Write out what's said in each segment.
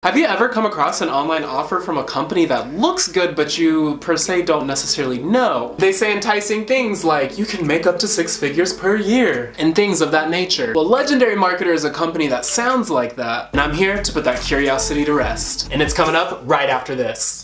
Have you ever come across an online offer from a company that looks good but you per se don't necessarily know? They say enticing things like you can make up to 6 figures per year and things of that nature. Well, Legendary Marketer is a company that sounds like that, and I'm here to put that curiosity to rest. And it's coming up right after this.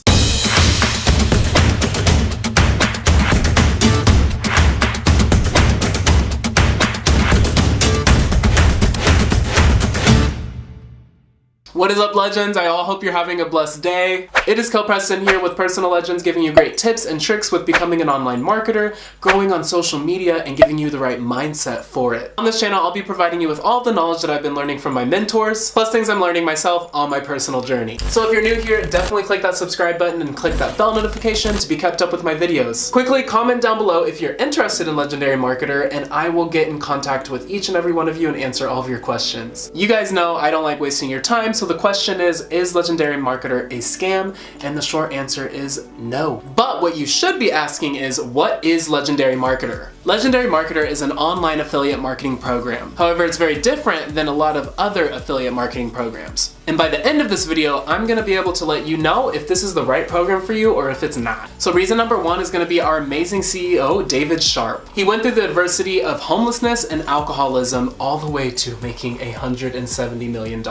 What is up, legends? I all hope you're having a blessed day. It is Kel Preston here with Personal Legends, giving you great tips and tricks with becoming an online marketer, growing on social media, and giving you the right mindset for it. On this channel, I'll be providing you with all the knowledge that I've been learning from my mentors, plus things I'm learning myself on my personal journey. So if you're new here, definitely click that subscribe button and click that bell notification to be kept up with my videos. Quickly comment down below if you're interested in Legendary Marketer, and I will get in contact with each and every one of you and answer all of your questions. You guys know I don't like wasting your time, so the question is Legendary Marketer a scam? And the short answer is no. But what you should be asking is, what is Legendary Marketer? Legendary Marketer is an online affiliate marketing program. However, it's very different than a lot of other affiliate marketing programs. And by the end of this video, I'm gonna be able to let you know if this is the right program for you or if it's not. So reason number one is gonna be our amazing CEO, David Sharp. He went through the adversity of homelessness and alcoholism all the way to making $170 million.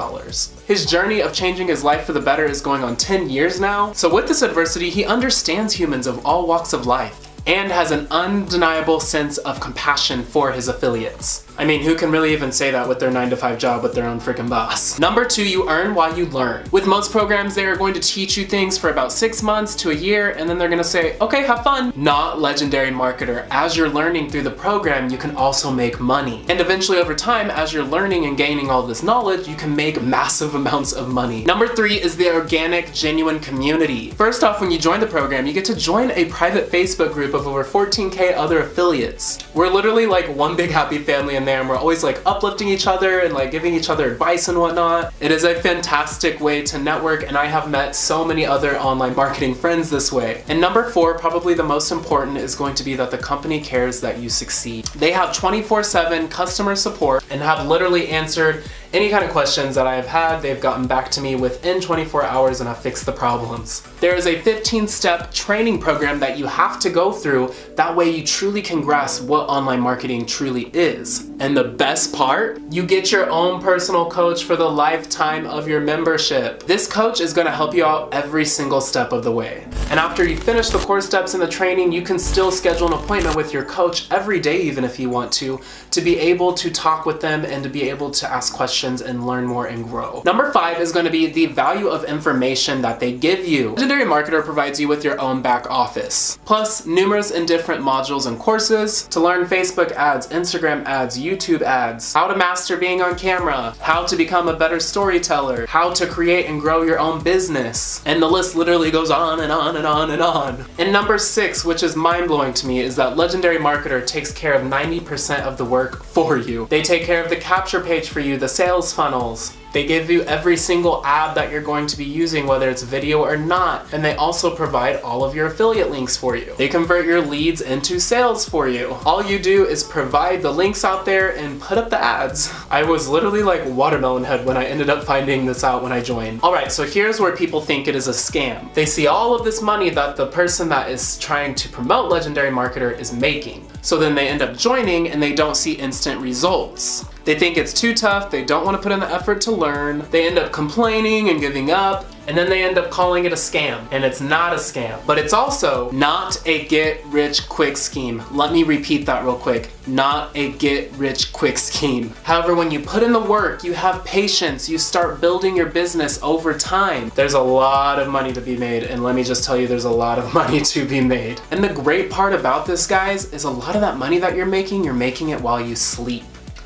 His journey of changing his life for the better is going on 10 years now. So with this adversity, he understands humans of all walks of life and has an undeniable sense of compassion for his affiliates. I mean, who can really even say that with their 9-to-5 job with their own freaking boss? Number two, you earn while you learn. With most programs, they are going to teach you things for about 6 months to a year, and then they're gonna say, okay, have fun. Not Legendary Marketer. As you're learning through the program, you can also make money. And eventually over time, as you're learning and gaining all this knowledge, you can make massive amounts of money. Number three is the organic, genuine community. First off, when you join the program, you get to join a private Facebook group of over 14K other affiliates. We're literally like one big happy family in there, and we're always like uplifting each other and like giving each other advice and whatnot. It is a fantastic way to network, and I have met so many other online marketing friends this way. And number four, probably the most important, is going to be that the company cares that you succeed. They have 24/7 customer support and have literally answered any kind of questions that I have had. They've gotten back to me within 24 hours and have fixed the problems. There is a 15-step training program that you have to go through. That way you truly can grasp what online marketing truly is. And the best part, you get your own personal coach for the lifetime of your membership. This coach is gonna help you out every single step of the way. And after you finish the core steps in the training, you can still schedule an appointment with your coach every day, even if you want to be able to talk with them and to be able to ask questions and learn more and grow. Number five is going to be the value of information that they give you. Legendary Marketer provides you with your own back office, plus numerous and different modules and courses to learn Facebook ads, Instagram ads, YouTube ads, how to master being on camera, how to become a better storyteller, how to create and grow your own business. And the list literally goes on and on and on and on. And number six, which is mind-blowing to me, is that Legendary Marketer takes care of 90% of the work for you. They take care of the capture page for you, the sales funnels. They give you every single ad that you're going to be using, whether it's video or not. And they also provide all of your affiliate links for you. They convert your leads into sales for you. All you do is provide the links out there and put up the ads. I was literally like watermelon head when I ended up finding this out when I joined. All right, so here's where people think it is a scam. They see all of this money that the person that is trying to promote Legendary Marketer is making. So then they end up joining and they don't see instant results. They think it's too tough, they don't want to put in the effort to learn, they end up complaining and giving up, and then they end up calling it a scam. And it's not a scam, but it's also not a get-rich-quick scheme. Let me repeat that real quick. Not a get-rich-quick scheme. However, when you put in the work, you have patience, you start building your business over time, there's a lot of money to be made, and let me just tell you, there's a lot of money to be made. And the great part about this, guys, is a lot of that money that you're making it while you sleep.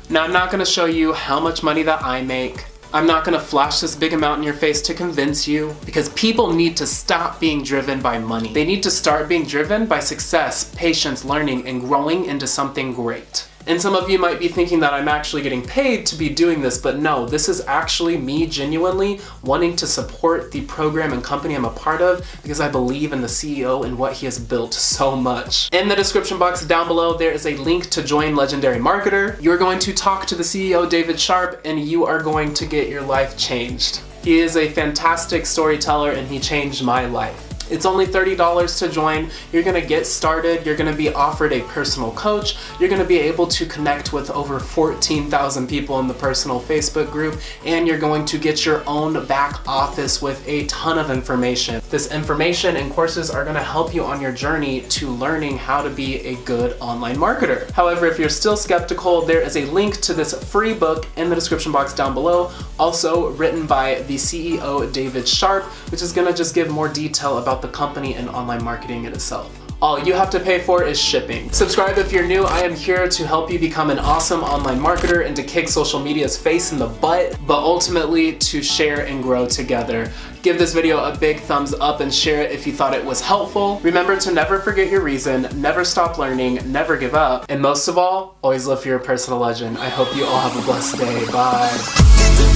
Now, I'm not gonna show you how much money that I make. I'm not gonna flash this big amount in your face to convince you, because people need to stop being driven by money. They need to start being driven by success, patience, learning, and growing into something great. And some of you might be thinking that I'm actually getting paid to be doing this, but no, this is actually me genuinely wanting to support the program and company I'm a part of because I believe in the CEO and what he has built so much. In the description box down below, there is a link to join Legendary Marketer. You're going to talk to the CEO, David Sharp, and you are going to get your life changed. He is a fantastic storyteller and he changed my life. It's only $30 to join. You're gonna get started. You're gonna be offered a personal coach. You're gonna be able to connect with over 14,000 people in the personal Facebook group, and you're going to get your own back office with a ton of information. This information and courses are gonna help you on your journey to learning how to be a good online marketer. However, if you're still skeptical, there is a link to this free book in the description box down below, also written by the CEO, David Sharp, which is gonna just give more detail about the company and online marketing in itself. All you have to pay for is shipping. Subscribe if you're new. I am here to help you become an awesome online marketer and to kick social media's face in the butt, but ultimately to share and grow together. Give this video a big thumbs up and share it if you thought it was helpful. Remember to never forget your reason, never stop learning, never give up, and most of all, always live for your personal legend. I hope you all have a blessed day. Bye.